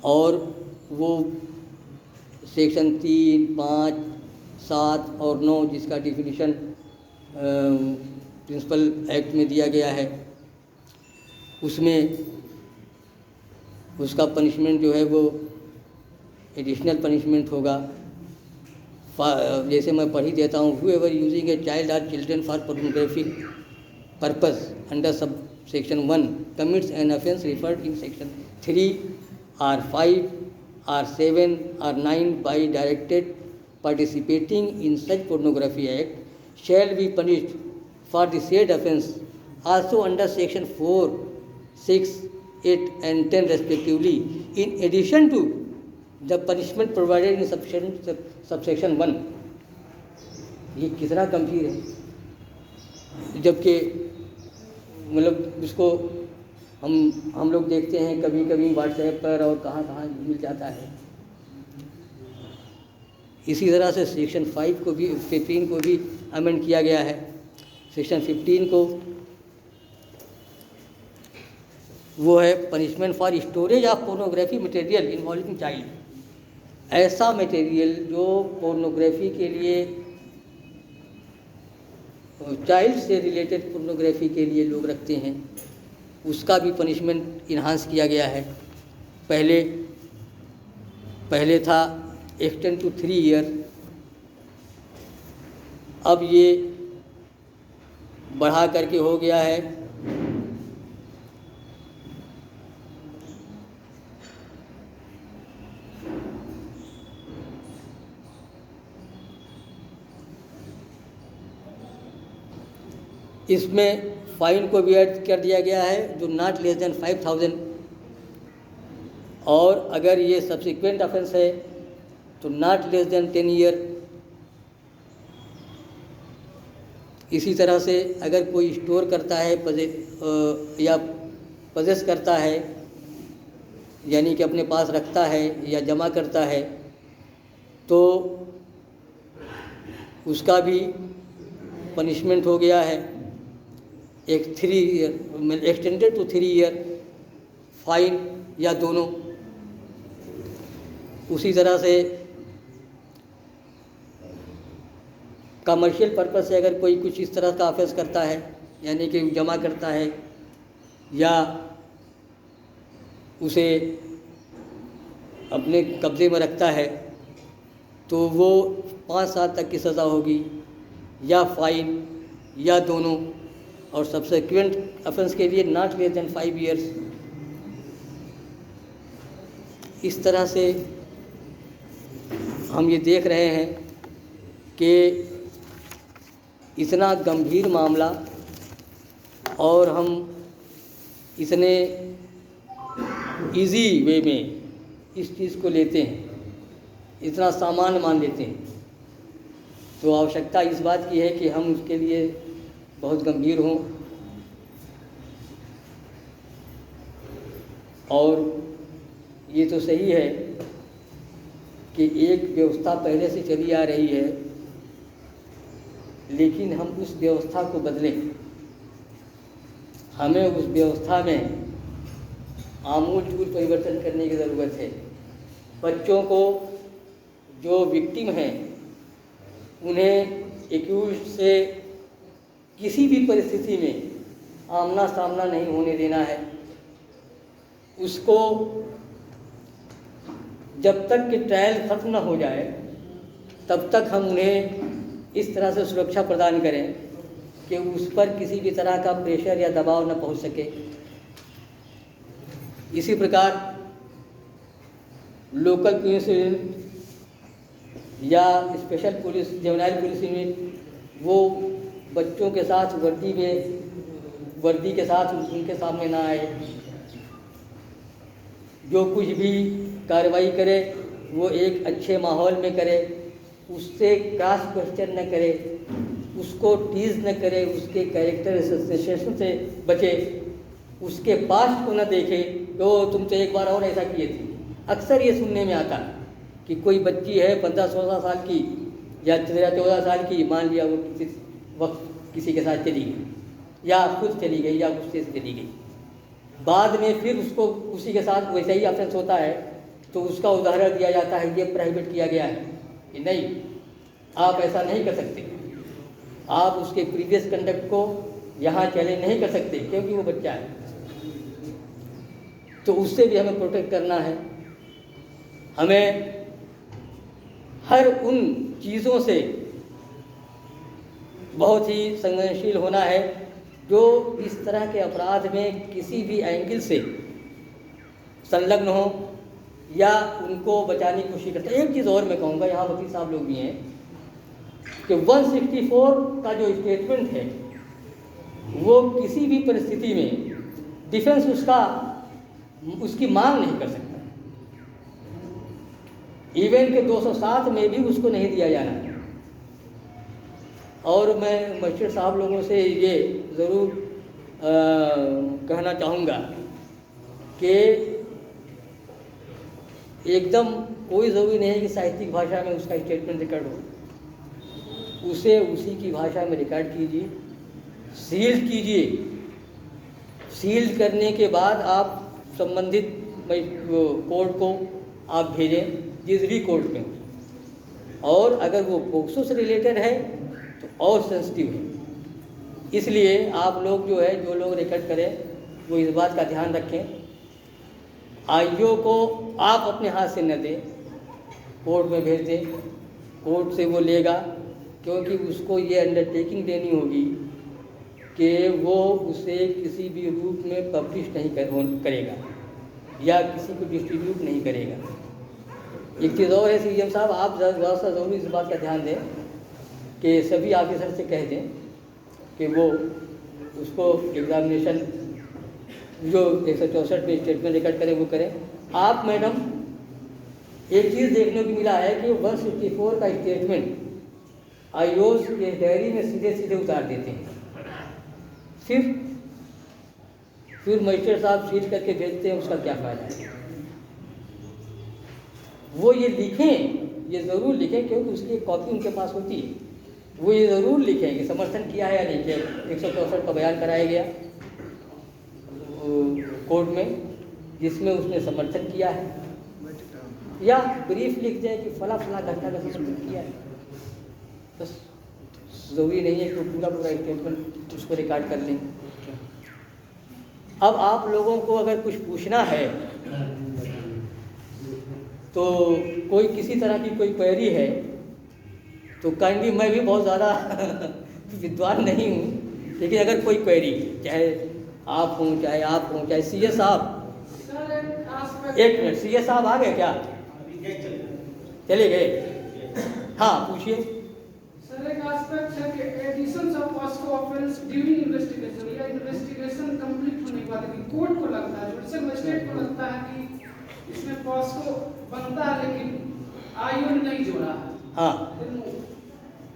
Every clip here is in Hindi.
और वो सेक्शन 3, 5, 7 और 9 जिसका डिफिनीशन प्रिंसिपल एक्ट में दिया गया है, उसमें उसका पनिशमेंट जो है वो एडिशनल पनिशमेंट होगा। जैसे मैं पढ़ ही देता हूँ, whoever using a child or children for pornographic purpose under subsection 1 commits an offence referred in section 3 or 5 or 7 or 9 by directed participating in such pornography act shall be punished for the said offence also under section 4, 6, 8 and 10 respectively, in addition to the punishment provided in subsection 1। ये कितना गंभीर है, जबकि मतलब इसको हम लोग देखते हैं कभी कभी व्हाट्सएप पर और कहाँ कहाँ मिल जाता है। इसी तरह से सेक्शन 5 को भी 15 को भी अमेंड किया गया है। सेक्शन 15 को वो है punishment for storage of pornography material involving child. ऐसा मटेरियल जो पोर्नोग्राफी के लिए, चाइल्ड से रिलेटेड पोर्नोग्राफी के लिए लोग रखते हैं, उसका भी पनिशमेंट इन्हांस किया गया है। पहले था एक्सटेंड टू 3 ईयर, अब ये बढ़ा करके हो गया है इसमें फाइन को भी ऐड कर दिया गया है जो नॉट लेस देन 5,000, और अगर ये सब्सिक्वेंट ऑफेंस है तो नॉट लेस देन 10 ईयर। इसी तरह से अगर कोई स्टोर करता है या पजेस करता है, यानी कि अपने पास रखता है या जमा करता है, तो उसका भी पनिशमेंट हो गया है एक 3 year, extended to 3 year, fine या दोनों। उसी तरह से कमर्शियल पर्पस से अगर कोई कुछ इस तरह का ऑफेंस करता है, यानी कि जमा करता है या उसे अपने कब्ज़े में रखता है, तो वो 5 साल तक की सज़ा होगी या फाइन या दोनों, और सब्सिक्वेंट ऑफेंस के लिए नॉट लेस देन 5 ईयर्स। इस तरह से हम ये देख रहे हैं कि इतना गंभीर मामला और हम इतने इजी वे में इस चीज़ को लेते हैं, इतना सामान्य मान लेते हैं, तो आवश्यकता इस बात की है कि हम उसके लिए बहुत गंभीर हों। और ये तो सही है कि एक व्यवस्था पहले से चली आ रही है, लेकिन हम उस व्यवस्था को बदलें। हमें उस व्यवस्था में आमूलचूल परिवर्तन करने की ज़रूरत है। बच्चों को जो विक्टिम हैं उन्हें एक्यूज से किसी भी परिस्थिति में आमना सामना नहीं होने देना है। उसको जब तक कि ट्रायल ख़त्म न हो जाए तब तक हम उन्हें इस तरह से सुरक्षा प्रदान करें कि उस पर किसी भी तरह का प्रेशर या दबाव न पहुंच सके। इसी प्रकार लोकल पुलिस यूनिट या special police, juvenile police unit, वो बच्चों के साथ वर्दी के साथ उनके सामने ना आए। जो कुछ भी कार्रवाई करे वो एक अच्छे माहौल में करे, उससे क्रॉस क्वेश्चन न करे, उसको टीज न करे, उसके कैरेक्टर एसोसिएशन से बचे, उसके पास्ट को न देखे तो तुम तो एक बार और ऐसा किए थे। अक्सर ये सुनने में आता कि कोई बच्ची है 15-16 साल की या 13-14 साल की, मान लिया वो किसी वक्त किसी के साथ चली गई या खुद चली गई या गुस्से से चली गई, बाद में फिर उसको उसी के साथ वैसा ही ऑफेंस होता है तो उसका उदाहरण दिया जाता है, ये प्राइवेट किया गया है कि नहीं, आप ऐसा नहीं कर सकते, आप उसके प्रीवियस कंडक्ट को यहाँ चैलेंज नहीं कर सकते क्योंकि वो बच्चा है। तो उससे भी हमें प्रोटेक्ट करना है। हमें हर उन चीज़ों से बहुत ही संवेदनशील होना है जो इस तरह के अपराध में किसी भी एंगल से संलग्न हो या उनको बचाने की कोशिश करते हैं। एक चीज़ और मैं कहूँगा, यहाँ वकील साहब लोग भी हैं, कि 164 का जो स्टेटमेंट है वो किसी भी परिस्थिति में डिफेंस उसकी मांग नहीं कर सकता। इवन के 207 में भी उसको नहीं दिया जाना है। और मैं मजिस्ट्रेट साहब लोगों से ये ज़रूर कहना चाहूँगा कि एकदम कोई ज़रूरी नहीं है कि साहित्यिक भाषा में उसका स्टेटमेंट रिकॉर्ड हो, उसे उसी की भाषा में रिकॉर्ड कीजिए, सील्ड कीजिए। सील्ड करने के बाद आप संबंधित कोर्ट को आप भेजें, जिस भी कोर्ट में, और अगर वो पोक्सो से रिलेटेड है तो और सेंसिटिव है। इसलिए आप लोग जो है, जो लोग रिकॉर्ड करें वो इस बात का ध्यान रखें, आईओ को आप अपने हाथ से न दें, कोर्ट में भेज दें, कोर्ट से वो लेगा, क्योंकि उसको ये अंडरटेकिंग देनी होगी कि वो उसे किसी भी रूप में पब्लिश नहीं करेगा या किसी को डिस्ट्रीब्यूट नहीं करेगा। एक चीज़ और है सीएम साहब, आप ज़रा सा ज़रूर इस बात का ध्यान दें कि सभी ऑफिसर से कह दें कि वो उसको एग्जामिनेशन जो 164 में स्टेटमेंट रिकॉर्ड करें वो करें। आप मैडम, एक चीज़ देखने को मिला है कि 164 का स्टेटमेंट आईओज़ के डायरी में सीधे सीधे उतार देते हैं, फिर मजिस्ट्रेट साहब सील करके भेजते हैं, उसका क्या फ़ायदा है। वो ये लिखें, ये ज़रूर लिखें, क्योंकि उसकी एक कॉपी उनके पास होती है, वो ये ज़रूर लिखें कि समर्थन किया है या नहीं किया। 164 का बयान कराया गया कोर्ट में जिसमें उसने समर्थन किया है, या ब्रीफ लिख दें कि फला फला घटना का समर्थन किया है, बस। ज़रूरी नहीं है कि पूरा स्टेटमेंट उसको रिकॉर्ड कर लें। अब आप लोगों को अगर कुछ पूछना है तो कोई किसी तरह की कोई क्वेरी है तो काइंडली, मैं भी बहुत ज़्यादा विद्वान नहीं हूँ, लेकिन अगर कोई क्वेरी, चाहे आप हों चाहे सीएस साहब, एक मिनट, सीएस साहब आ गए क्या? चले गए? हाँ पूछिए। सर, एक एस्पेक्ट है कि additions of POCSO offence during investigation या इन्वेस्टिगेशन कंप्लीट होने के बाद कोर्ट को लगता है, जुडिशियल मजिस्ट्रेट को लगता है कि इसमें पॉस्को बनता है लेकिन आईओ ने नहीं जोड़ा है। हाँ,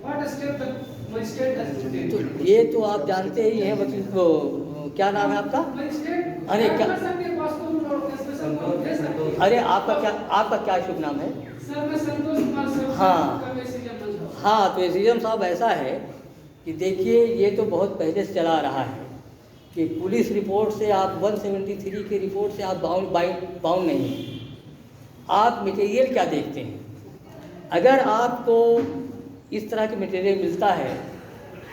what step the magistrate has taken? तो ये तो आप जानते ही हैं वकील को, क्या नाम है आपका? मजिस्ट्रेट, अरे क्या, अरे आपका क्या शुभ नाम है? सर, मैं संतोष कुमार सर। हाँ, तो एसीएम साहब ऐसा है कि देखिए, ये तो बहुत पहले से चला आ रहा है कि पुलिस रिपोर्ट से आप 173 की रिपोर्ट से आप बाउंड नहीं हैं। आप मटेरियल क्या देखते हैं? अगर आपको इस तरह के मटेरियल मिलता है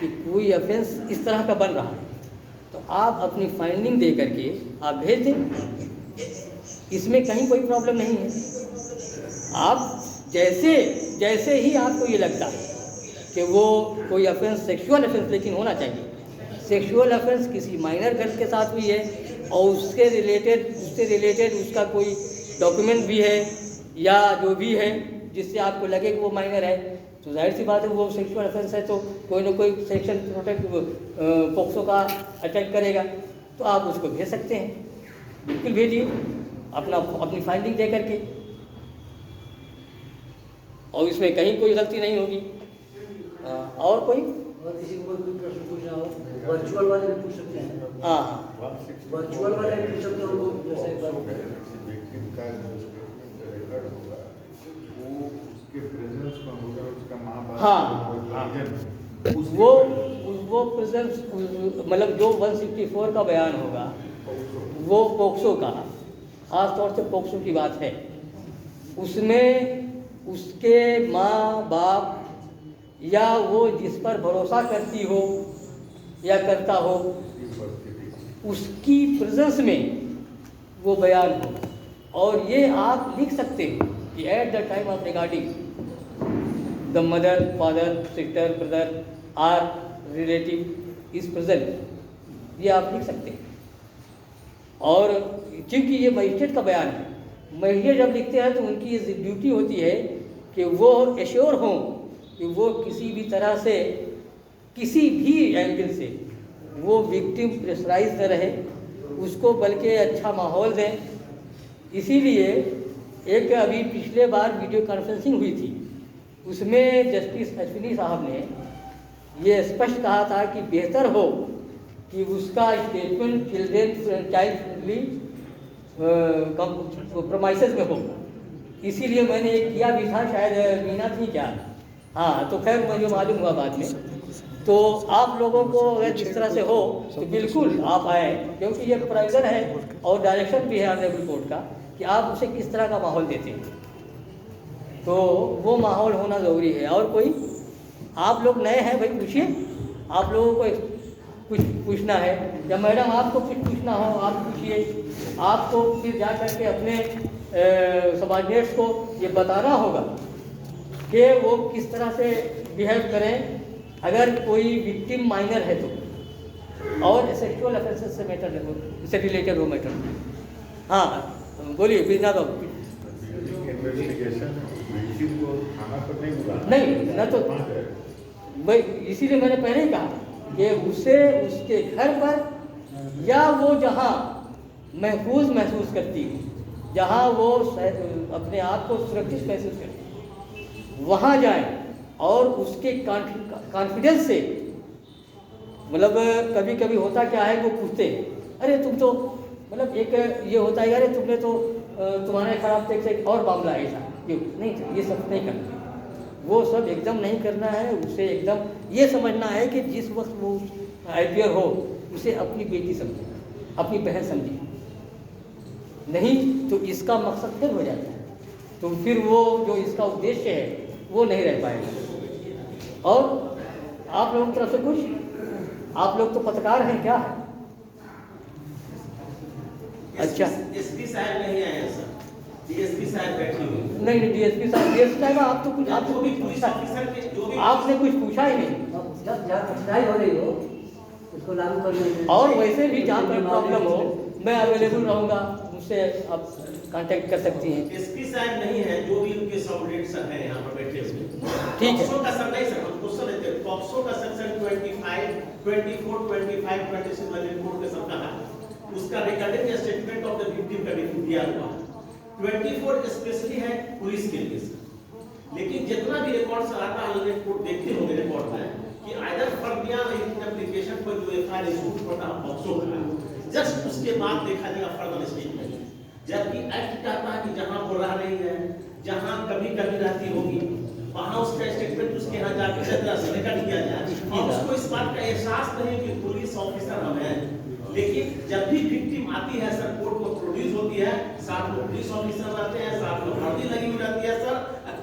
कि कोई ऑफेंस इस तरह का बन रहा है, तो आप अपनी फाइंडिंग दे करके आप भेज दें, इसमें कहीं कोई प्रॉब्लम नहीं है। आप जैसे ही आपको ये लगता है कि वो कोई ऑफेंस, सेक्सुअल ऑफेंस लेकिन होना चाहिए, सेक्सुअल ऑफेंस किसी माइनर गर्ल के साथ हुई है और उससे रिलेटेड उसका कोई डॉक्यूमेंट भी है या जो भी है जिससे आपको लगे कि वो माइनर है, तो जाहिर सी बात है वो सेक्सुअल ऑफेंस है, तो कोई ना कोई सेक्शन पोक्सो का अटैक करेगा, तो आप उसको भेज सकते हैं। बिल्कुल भेजिए, अपनी फाइंडिंग दे करके, और इसमें कहीं कोई गलती नहीं होगी। और कोई किसी को कोई प्रश्न पूछना हो, वर्चुअल वाले भी पूछ सकते हैं। हाँ, वर्चुअल वाले भी पूछ सकते हैं उनको, जैसे विक्टिम का जो रिकॉर्ड होगा वो उसके प्रेजेंस में होगा, उसका माँ बाप, हाँ, वो प्रेजेंस, मतलब जो 164 का बयान होगा वो पोक्सो का, खास तौर से पोक्सो की बात है, उसमें उसके माँ बाप या वो जिस पर भरोसा करती हो या करता हो उसकी प्रेजेंस में वो बयान हो। और ये आप लिख सकते हो कि at the time of regarding the mother father sister brother or relative is present, ये आप लिख सकते हैं। और क्योंकि ये मजिस्ट्रेट का बयान है, मजिस्ट्रेट जब लिखते हैं तो उनकी ये ड्यूटी होती है कि वो एश्योर हों कि वो किसी भी तरह से किसी भी एंगल से वो विक्टिम प्रेशराइज न रहे, उसको बल्कि अच्छा माहौल दें। इसीलिए एक अभी पिछले बार वीडियो कॉन्फ्रेंसिंग हुई थी, उसमें जस्टिस अश्विनी साहब ने ये स्पष्ट कहा था कि बेहतर हो कि उसका स्टेटमेंट चिल्ड्रेन चाइल्ड फ्रेंडली प्रोमाइसेस में हो। इसीलिए मैंने एक किया भी था, शायद मीना थी क्या, हाँ, तो खैर मुझे मालूम हुआ बाद में। तो आप लोगों को अगर इस तरह से हो तो बिल्कुल आप आए, क्योंकि ये प्रेशर है और डायरेक्शन भी है ऑनरेबल कोर्ट का कि आप उसे किस तरह का माहौल देते हैं, तो वो माहौल होना ज़रूरी है। और कोई आप लोग नए हैं भाई, पूछिए, आप लोगों को कुछ पूछना है या मैडम आपको कुछ पूछना हो आप पूछिए। आपको फिर जा करके अपने सबॉर्डिनेट्स को ये बताना होगा कि वो किस तरह से बिहेव करें अगर कोई विक्टिम माइनर है तो, और सेक्सुअल अफेंसेस से मैटर इससे रिलेटेड हो मैटर। हाँ बोलिए बिना तो इन्वेस्टिगेशन विक्टिम को थाना पर नहीं बुलाना, नहीं न तो भाई, इसीलिए मैंने पहले ही कहा कि उसे उसके घर पर या वो जहाँ महफूज महसूस करती है, जहाँ वो अपने आप को सुरक्षित महसूस करती है, वहाँ जाए और उसके कॉन्फिडेंस से, मतलब कभी कभी होता क्या है वो पूछते हैं, अरे तुम तो, मतलब एक ये होता है अरे तुमने तो तुम्हारे खराब थे से और मामला है ऐसा क्यों नहीं, ये सब नहीं करना, वो सब एकदम नहीं करना है। उसे एकदम ये समझना है कि जिस वक्त वो IPR हो उसे अपनी बेटी समझे, अपनी बहन समझे, नहीं तो इसका मकसद फिर हो जाता है, तो फिर वो जो इसका उद्देश्य है वो नहीं रह पाएगा। और आप लोगों की तरफ से कुछ, आप लोग तो पत्रकार हैं क्या है? अच्छा एसपी साहब नहीं आए सर, डीएसपी साहब बैठी हुई। नहीं नहीं, DSP साहब आप तो कुछ, आपको भी पुलिस ऑफिसर के जो भी आपने कुछ पूछा ही नहीं। जब जहाँ कठिनाई हो रही हो उसको लागू करने में, और वैसे भी जहाँ पर प्रॉब्लम हो मैं अवेलेबल रहूँगा, मुझसे आप कांटेक्ट कर सकती हैं। एसपी साहब नहीं है, जो भी उनके सबऑर्डिनेट सर हैं यहाँ पर बैठे हुए। ठीक है। पॉक्सो का सर नहीं सर, हम क्वेश्चन लेते हैं। पॉक्सो का सेक्शन 25, 24, 25, 26 वाले कोड के सब कहा, उसका recording statement of the victim का भी दिया हुआ। 24 स्पेशली है पुलिस के लिए सर, लेकिन जितना भी रिकॉर्ड सर आता है कोर्ट देखते होंगे रिकॉर्ड में कि आइदर फर्दिया एप्लीकेशन पर जो एफआईआर इशू होता है पॉक्सो का, जस्ट उसके बाद देखा जाएगा फर्दर स्टेटमेंट। जबकि एक्ट कहता है कि जहां वो रह रही है, जहां कभी कभी रहती होगी, वहां उसका स्टेटमेंट उसके यहाँ जाकर तरह से रिकॉर्ड किया जाए। और उसको इस बात का एहसास नहीं कि पुलिस ऑफिसर हम हैं, लेकिन जब भी विक्टिम आती है सर, कोर्ट को प्रोड्यूस होती है, साथ में पुलिस ऑफिसर रहते हैं, साथ में वर्दी लगी हुई रहती है सर।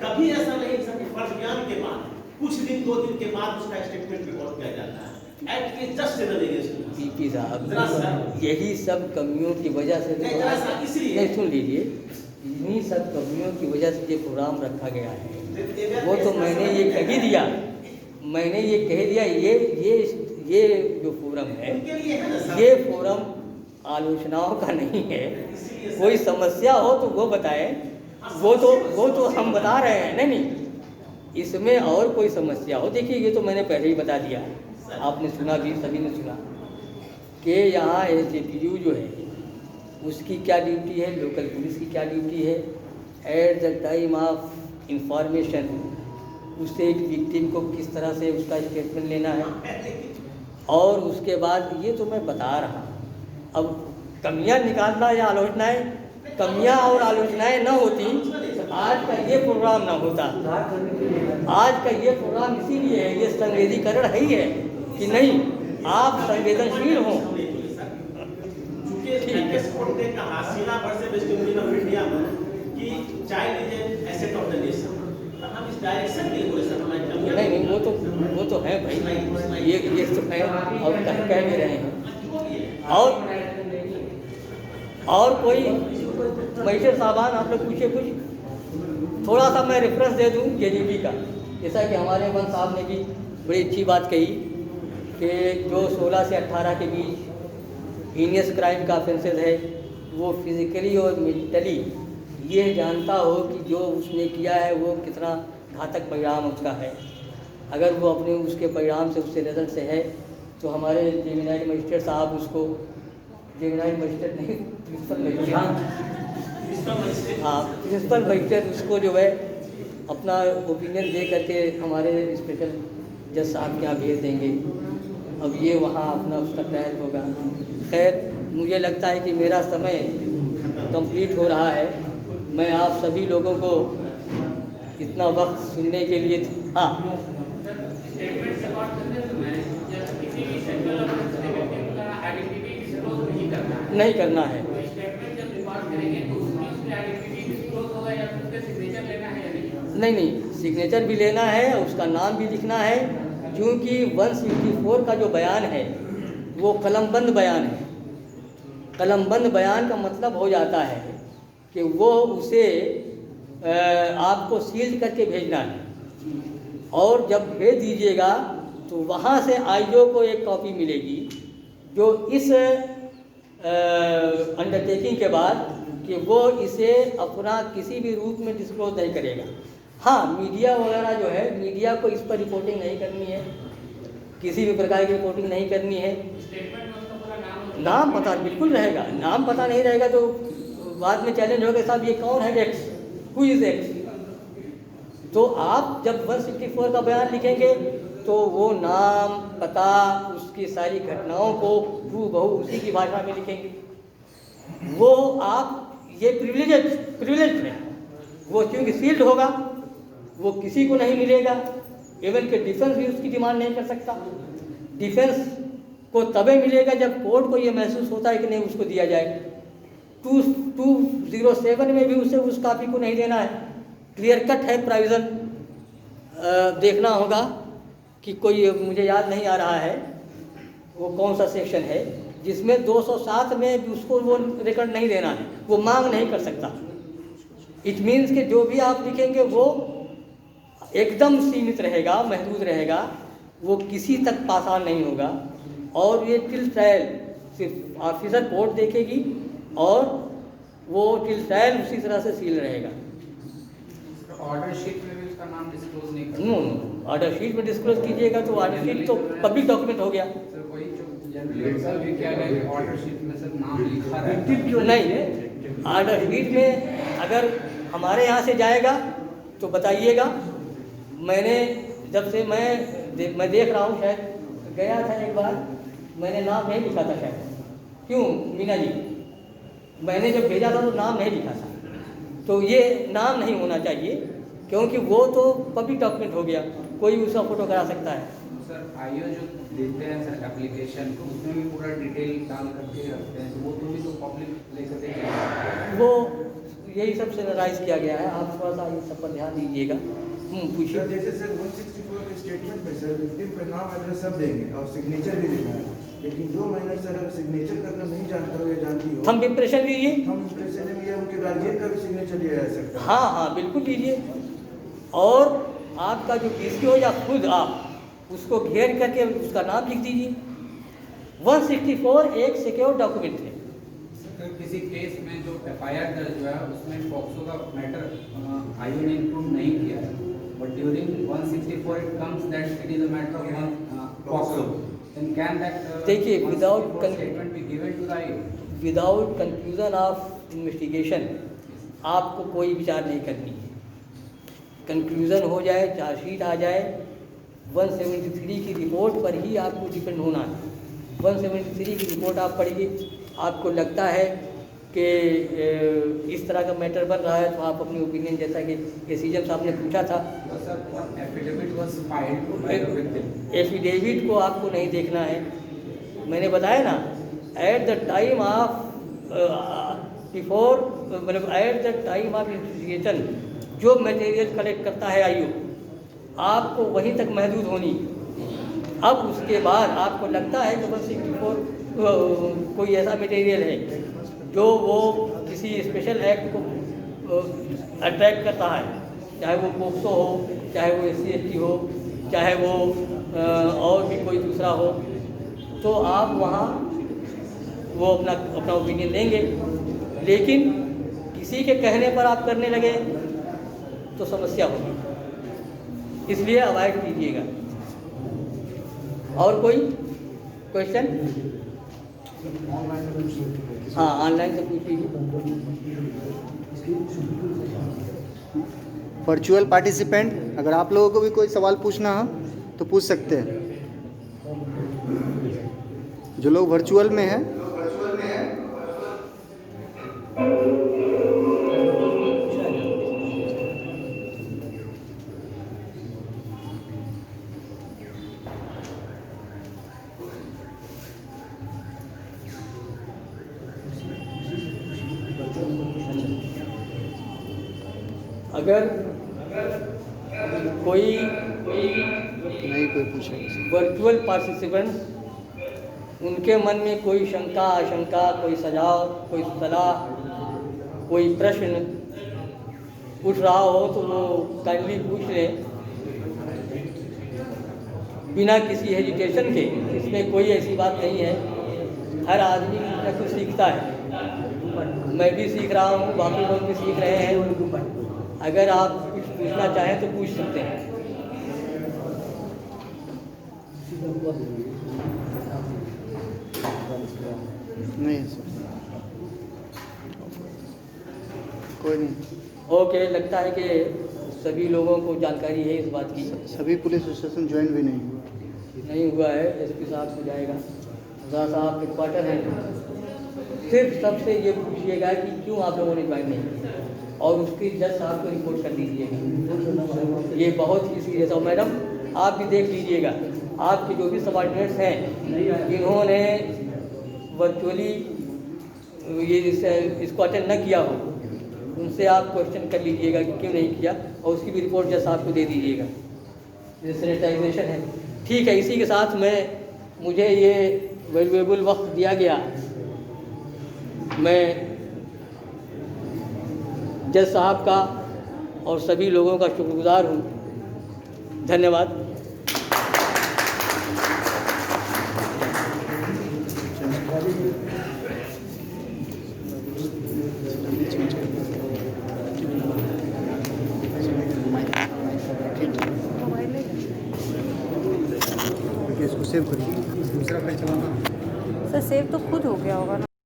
कभी ऐसा नहीं सर कि फर्ज बयान के बाद कुछ दिन 2 दिन के बाद उसका स्टेटमेंट रिकॉर्ड किया जाता है। एक्ट की जस्ट पीपी साहब, यही सब कमियों की वजह से नहीं, सुन लीजिए, इन्हीं सब कमियों की वजह से ये प्रोग्राम रखा गया है। वो तो मैंने ये कह दिया, मैंने ये कह दिया, ये जो फोरम है ये फोरम आलोचनाओं का नहीं है। कोई समस्या हो तो वो बताएं, वो तो हम बता रहे हैं। नहीं, इसमें और कोई समस्या हो, देखिए ये तो मैंने पहले ही बता दिया, आपने सुना भी, सभी ने सुना कि यहाँ SAPU जो है उसकी क्या ड्यूटी है, लोकल पुलिस की क्या ड्यूटी है। Eight the time of information उससे एक विक्टिम को किस तरह से उसका स्टेटमेंट लेना है, और उसके बाद ये तो मैं बता रहा। अब कमियां निकालना या आलोचनाएं, कमियां और आलोचनाएं न होती तो आज का ये प्रोग्राम ना होता। आज का ये प्रोग्राम इसीलिए है, ये संवेदीकरण है ही है कि नहीं आप संवेदनशील हों। चूंकि कोर्ट ने कहा Cena versus West Indies of India में कि चाइल्ड डायरेक्शन नहीं बोले सर हमारे नहीं वो तो है भाई, ये तो है और कह भी रहे हैं। और कोई मैसेज साहबान आप लोग पूछे कुछ, थोड़ा सा मैं रेफरेंस दे दूं जेडीपी का। जैसा कि हमारे वन साहब ने भी बड़ी अच्छी बात कही कि जो 16 से 18 के बीच हीनियस क्राइम का ऑफेंसेस है, वो फिज़िकली और मेंटली ये जानता हो कि जो उसने किया है वो कितना घातक परिणाम उसका है। अगर वो अपने उसके परिणाम से, उसके रिजल्ट से है, तो हमारे जेमिनाई मजिस्ट्रेट साहब उसको, जेमिनाई मजिस्ट्रेट नहीं, प्रिंसिपल मजिस्ट्रेट, हाँ प्रिंसिपल मजिस्ट्रेट उसको जो है अपना ओपिनियन दे करके हमारे स्पेशल जज साहब के यहाँ भेज देंगे। अब ये वहाँ अपना उसका ट्रायल होगा। खैर मुझे लगता है कि मेरा समय कंप्लीट हो रहा है। मैं आप सभी लोगों को इतना वक्त सुनने के लिए, हाँ नहीं करना है, नहीं सिग्नेचर भी लेना है, उसका नाम भी लिखना है, क्योंकि 164 का जो बयान है वो कलमबंद बयान है। कलमबंद बयान का मतलब हो जाता है कि वो उसे आपको सील करके भेजना है, और जब भेज दीजिएगा तो वहाँ से आईओ को एक कॉपी मिलेगी जो इस अंडरटेकिंग के बाद कि वो इसे अपना किसी भी रूप में डिस्क्लोज नहीं करेगा। हाँ, मीडिया वगैरह जो है, मीडिया को इस पर रिपोर्टिंग नहीं करनी है, किसी भी प्रकार की रिपोर्टिंग नहीं करनी है। नाम पता बिल्कुल रहेगा, नाम पता नहीं रहेगा तो बाद में चैलेंज होगा साहब ये कौन है एक्स, हु इज एक्स। तो आप जब 164 का बयान लिखेंगे तो वो नाम पता, उसकी सारी घटनाओं को हूबहू उसी की भाषा में लिखेंगे। वो आप ये प्रिविलेज है, वो क्योंकि सील्ड होगा, वो किसी को नहीं मिलेगा। इवन के डिफेंस भी उसकी डिमांड नहीं कर सकता। डिफेंस को तभी मिलेगा जब कोर्ट को ये महसूस होता है कि नहीं उसको दिया जाए। 207 में भी उसे उस कॉपी को नहीं देना है। क्लियर कट है प्रोविज़न, देखना होगा कि कोई, मुझे याद नहीं आ रहा है वो कौन सा सेक्शन है, जिसमें 207 में भी उसको वो रिकॉर्ड नहीं देना है, वो मांग नहीं कर सकता। इट मीन्स कि जो भी आप लिखेंगे वो एकदम सीमित रहेगा, महदूद रहेगा, वो किसी तक पासान नहीं होगा। और ये टिल ट्रायल सिर्फ ऑफिसर कोर्ट देखेगी और वो टिल ट्रायल उसी तरह से सील रहेगा। ऑर्डर शीट में भी उसका नाम डिस्क्लोज नहीं करना। नो, ऑर्डर शीट में डिस्क्लोज कीजिएगा तो ऑर्डर शीट तो पब्लिक डॉक्यूमेंट हो गया। सर वही जो जनरली भी क्या है कि ऑर्डर शीट में सर नाम लिखा रहता है। क्यों नहीं, ऑर्डर शीट में अगर हमारे यहाँ से जाएगा तो बताइएगा। मैंने जब से मैं देख रहा हूँ, शायद गया था एक बार, मैंने नाम नहीं लिखा था शायद। क्यों मीना जी, मैंने जब भेजा था तो नाम नहीं लिखा था। तो ये नाम नहीं होना चाहिए, क्योंकि वो तो पब्लिक डॉक्यूमेंट हो गया, कोई भी उसका फोटो करा सकता है। सर आईओ जो देते हैं सर एप्लीकेशन, तो उसमें भी पूरा डिटेल डाल करके रखते हैं, तो वो तो भी तो पब्लिक लेकर देखेगा। वो यही सब सेनराइज किया गया है। आप थोड़ा सा इस सब पर ध्यान दीजिएगा। पूछिए। सर जैसे सर 164 के स्टेटमेंट में सर विक्टिम का नाम एड्रेस सब देंगे और सिग्नेचर भी देना है, लेकिन जो माइनर सर अगर सिग्नेचर करना नहीं जानता हो या जानती हो, थंब इम्प्रेशन लीजिए। हम इम्प्रेशन में या उनके गार्जियन का भी सिग्नेचर लिया जा सकता है। हाँ बिल्कुल लीजिए। और आपका जो पीसी हो या खुद आप उसको घेर करके उसका नाम लिख दीजिए। 164 एक सिक्योर डॉक्यूमेंट है। सर किसी केस में जो एफआईआर दर्ज हुआ है उसमें पॉक्सो का मैटर आईओ ने इंक्लूड नहीं किया है, but during 164 it comes that it is a matter of POCSO, then can that देखिए, without statement be given to the IO? Without conclusion of investigation आपको कोई विचार नहीं करनी है। कंक्लूजन हो जाए, चार्जशीट आ जाए, 173 की रिपोर्ट पर ही आपको डिपेंड होना है। 173 की रिपोर्ट आप पढ़िए, आपको लगता है कि इस तरह का मैटर बन रहा है तो आप अपनी ओपिनियन, जैसा कि एसीजन साहब ने पूछा था, affidavit was filed by the victim. Affidavit को आपको नहीं देखना है। मैंने बताया ना, at the time of before, मतलब at the time of investigation जो मटेरियल कलेक्ट करता है आईओ, आपको वहीं तक महदूद होनी। अब उसके बाद आपको लगता है कि 164 कोई ऐसा मटेरियल है जो वो किसी स्पेशल एक्ट को अट्रैक्ट करता है, चाहे वो पोक्सो हो, चाहे वो SC/ST हो, चाहे वो और भी कोई दूसरा हो, तो आप वहाँ वो अपना ओपिनियन देंगे। लेकिन किसी के कहने पर आप करने लगे तो समस्या होगी, इसलिए अवॉइड कीजिएगा। और कोई क्वेश्चन? हाँ, ऑनलाइन से पूछ लीजिए। वर्चुअल पार्टिसिपेंट, अगर आप लोगों को भी कोई सवाल पूछना हो तो पूछ सकते हैं। जो लोग वर्चुअल में हैं, अगर कोई नहीं कोई पूछे। वर्चुअल पार्टिसिपेंट्स उनके मन में कोई शंका, आशंका, कोई सुझाव, कोई सलाह, कोई प्रश्न उठ रहा हो तो वो काइंडली पूछ लें बिना किसी हेजिटेशन के। इसमें कोई ऐसी बात नहीं है, हर आदमी कुछ न कुछ सीखता है। मैं भी सीख रहा हूँ, बाकी लोग भी सीख रहे हैं। अगर आप कुछ पूछना चाहें तो पूछ सकते हैं। नहीं सर, कोई नहीं। ओके, लगता है कि सभी लोगों को जानकारी है इस बात की। सभी पुलिस स्टेशन ज्वाइन भी नहीं हुआ है। SP साहब को जाएगा, रजा साहब के क्वार्टर हैं। सिर्फ सबसे ये पूछिएगा कि क्यों आप लोगों ने ज्वाइन नहीं किया, और उसकी जज साहब को रिपोर्ट कर दीजिएगा। ये बहुत ही सीरियस है। मैडम आप भी देख लीजिएगा, आपके जो भी सबऑर्डिनेट्स हैं जिन्होंने वर्चुअली ये इसको अटेंड न किया हो, उनसे आप क्वेश्चन कर लीजिएगा कि क्यों नहीं किया, और उसकी भी रिपोर्ट जज साहब को दे दीजिएगा। ये सैनिटाइजेशन है। ठीक है, इसी के साथ मुझे ये वैल्यूएबल वक्त दिया गया, मैं जज साहब का और सभी लोगों का शुक्रगुजार हूँ। धन्यवाद। इसको सेव करिए, दूसरा फाइल चलाना। सर सेव तो खुद हो गया होगा ना।